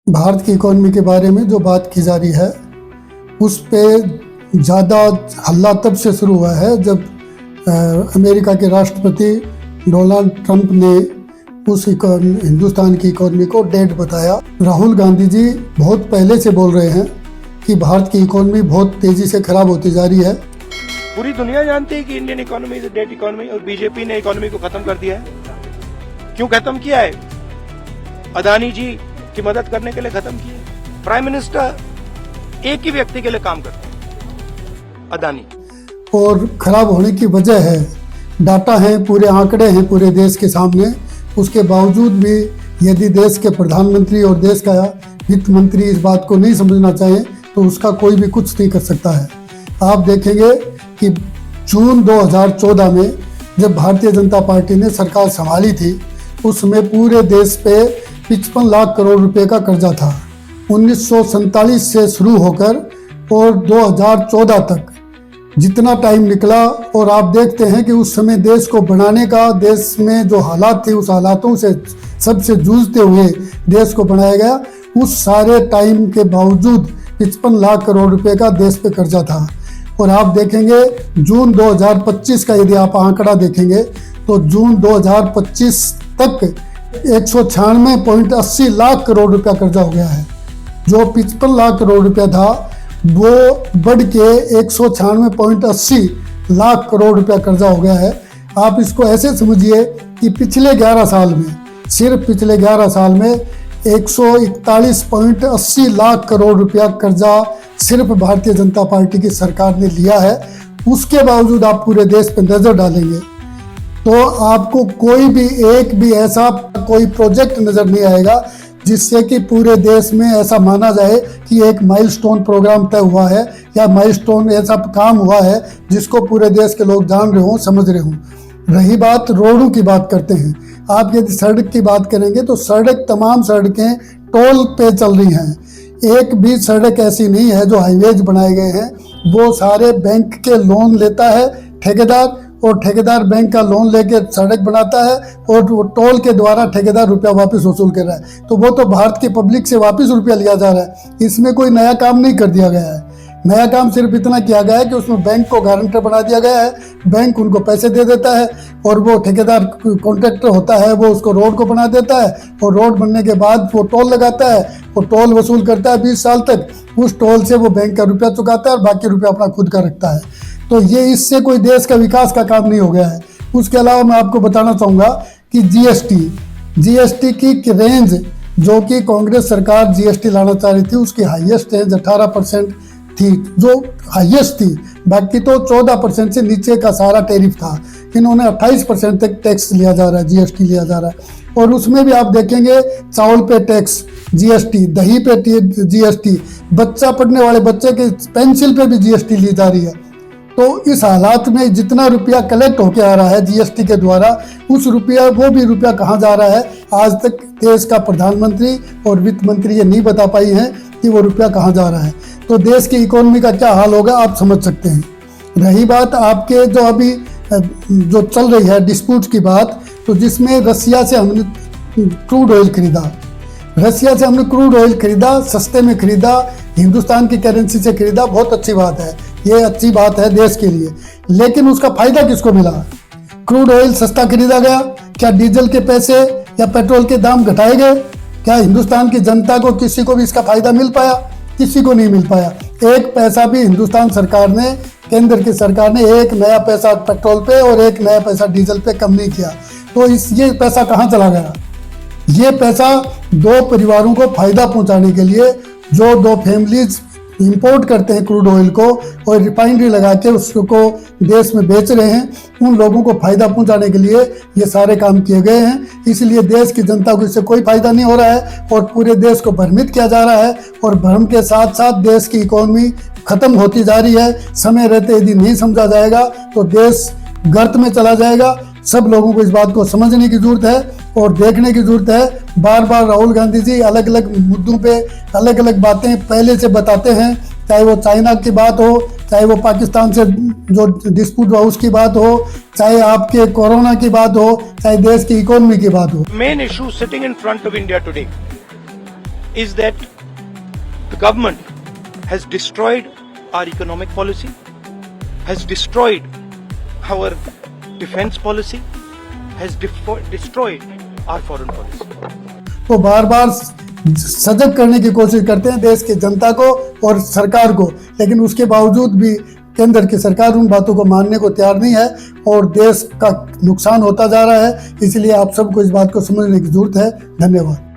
भारत की इकोनॉमी के बारे में जो बात की जा रही है उस पे ज़्यादा हल्ला तब से शुरू हुआ है जब अमेरिका के राष्ट्रपति डोनाल्ड ट्रंप ने उस हिंदुस्तान की इकोनॉमी को डेड बताया। राहुल गांधी जी बहुत पहले से बोल रहे हैं कि भारत की इकोनॉमी बहुत तेज़ी से खराब होती जा रही है। पूरी दुनिया जानती है कि Indian economy is dead economy और बीजेपी ने इकोनॉमी को खत्म कर दिया है। क्यों खत्म किया है? अदानी जी की मदद करने के लिए खत्म किया है। प्राइम मिनिस्टर एक ही व्यक्ति के लिए काम करते हैं, अदानी। और खराब होने की वजह है, डाटा है, पूरे आंकड़े हैं पूरे देश के सामने। उसके बावजूद भी यदि देश के प्रधानमंत्री और देश का वित्त मंत्री इस बात को नहीं समझना चाहें तो उसका कोई भी कुछ नहीं कर सकता है। आप देखेंगे कि जून 2014 में जब भारतीय जनता पार्टी ने सरकार संभाली थी उस समय पूरे देश पे 55 लाख करोड़ रुपए का कर्जा था। 1947 से शुरू होकर और 2014 तक जितना टाइम निकला, और आप देखते हैं कि उस समय देश को बनाने का, देश में जो हालात थे उस हालातों से सबसे जूझते हुए देश को बनाया गया। उस सारे टाइम के बावजूद 55 लाख करोड़ रुपए का देश पे कर्जा था। और आप देखेंगे जून 2025 का यदि आप आंकड़ा देखेंगे तो जून 2025 तक 196.80 लाख करोड़ रुपया कर्जा हो गया है। जो 55 लाख करोड़ रुपया था वो बढ़ के 196.80 लाख करोड़ रुपया कर्जा हो गया है। आप इसको ऐसे समझिए कि पिछले 11 साल में, सिर्फ पिछले 11 साल में 141.80 लाख करोड़ रुपया कर्जा सिर्फ भारतीय जनता पार्टी की सरकार ने लिया है। उसके बावजूद आप पूरे देश पर नजर डालेंगे तो आपको कोई भी एक भी ऐसा कोई प्रोजेक्ट नजर नहीं आएगा जिससे कि पूरे देश में ऐसा माना जाए कि एक माइलस्टोन प्रोग्राम तय हुआ है या माइलस्टोन ऐसा काम हुआ है जिसको पूरे देश के लोग जान रहे हों, समझ रहे हों। रही बात रोडों की, बात करते हैं। आप यदि सड़क की बात करेंगे तो सड़क, तमाम सड़कें टोल पे चल रही हैं। एक भी सड़क ऐसी नहीं है जो हाईवेज बनाए गए हैं, वो सारे बैंक के लोन लेता है ठेकेदार, और ठेकेदार बैंक का लोन लेके सड़क बनाता है और वो टोल के द्वारा ठेकेदार रुपया वापस वसूल कर रहा है। तो वो तो भारत की पब्लिक से वापस रुपया लिया जा रहा है। इसमें कोई नया काम नहीं कर दिया गया है। नया काम सिर्फ इतना किया गया है कि उसमें बैंक को गारंटर बना दिया गया है, बैंक उनको पैसे दे देता है और वो ठेकेदार कॉन्ट्रैक्टर होता है, वो उसको रोड को बना देता है और रोड बनने के बाद वो टोल लगाता है, वो टोल वसूल करता है 20 साल तक। उस टोल से वो बैंक का रुपया चुकाता है और बाकी रुपया अपना खुद का रखता है। तो ये इससे कोई देश का विकास का काम नहीं हो गया है। उसके अलावा मैं आपको बताना चाहूँगा कि जीएसटी की रेंज, जो कि कांग्रेस सरकार जीएसटी लाना चाह रही थी, उसकी हाईएस्ट रेंज 18% थी, जो हाईएस्ट थी। बाकी तो 14% से नीचे का सारा टैरिफ था। इन्होंने 28% तक टैक्स लिया जा रहा है, जीएसटी लिया जा रहा है। और उसमें भी आप देखेंगे चावल पे टैक्स जीएसटी, दही पे जीएसटी, बच्चा पढ़ने वाले बच्चे के पेंसिल पे भी जीएसटी ली जा रही है। तो इस हालात में जितना रुपया कलेक्ट होके आ रहा है जीएसटी के द्वारा, उस रुपया, वो भी रुपया कहाँ जा रहा है, आज तक देश का प्रधानमंत्री और वित्त मंत्री ये नहीं बता पाई हैं कि वो रुपया कहाँ जा रहा है। तो देश की इकोनॉमी का क्या हाल होगा आप समझ सकते हैं। रही बात आपके जो अभी जो चल रही है डिस्प्यूट की बात, तो जिसमें रसिया से हमने क्रूड ऑयल खरीदा, रसिया से हमने क्रूड ऑयल खरीदा, सस्ते में खरीदा, हिंदुस्तान की करेंसी से खरीदा, बहुत अच्छी बात है, ये अच्छी बात है देश के लिए। लेकिन उसका फायदा किसको मिला? क्रूड ऑयल सस्ता खरीदा गया, क्या डीजल के पैसे या पेट्रोल के दाम घटाए गए? क्या हिंदुस्तान की जनता को, किसी को भी इसका फायदा मिल पाया? किसी को नहीं मिल पाया। एक पैसा भी हिंदुस्तान सरकार ने, केंद्र की सरकार ने एक नया पैसा पेट्रोल पे और एक नया पैसा डीजल पे कम नहीं किया। तो ये पैसा कहाँ चला गया? ये पैसा दो परिवारों को फायदा पहुंचाने के लिए, जो दो फैमिलीज इंपोर्ट करते हैं क्रूड ऑयल को और रिफाइनरी लगा के उसको देश में बेच रहे हैं, उन लोगों को फायदा पहुंचाने के लिए ये सारे काम किए गए हैं। इसलिए देश की जनता को इससे कोई फायदा नहीं हो रहा है और पूरे देश को भ्रमित किया जा रहा है। और भ्रम के साथ साथ देश की इकोनॉमी खत्म होती जा रही है। समय रहते यदि नहीं समझा जाएगा तो देश गर्त में चला जाएगा। सब लोगों को इस बात को समझने की जरूरत है और देखने की जरूरत है। बार बार राहुल गांधी जी अलग अलग मुद्दों पे अलग अलग बातें पहले से बताते हैं, चाहे वो चाइना की बात हो, चाहे वो पाकिस्तान से जो डिस्प्यूट हुआ उसकी बात हो, चाहे आपके कोरोना की बात हो, चाहे देश की इकोनॉमी की बात हो। Main issue sitting in front of India today is that the government has destroyed our economic policy, has destroyed our defense policy, has destroyed our foreign policy. वो बार बार सजग करने की कोशिश करते हैं देश की जनता को और सरकार को, लेकिन उसके बावजूद भी केंद्र की सरकार उन बातों को मानने को तैयार नहीं है और देश का नुकसान होता जा रहा है। इसलिए आप सबको इस बात को समझने की जरूरत है। धन्यवाद।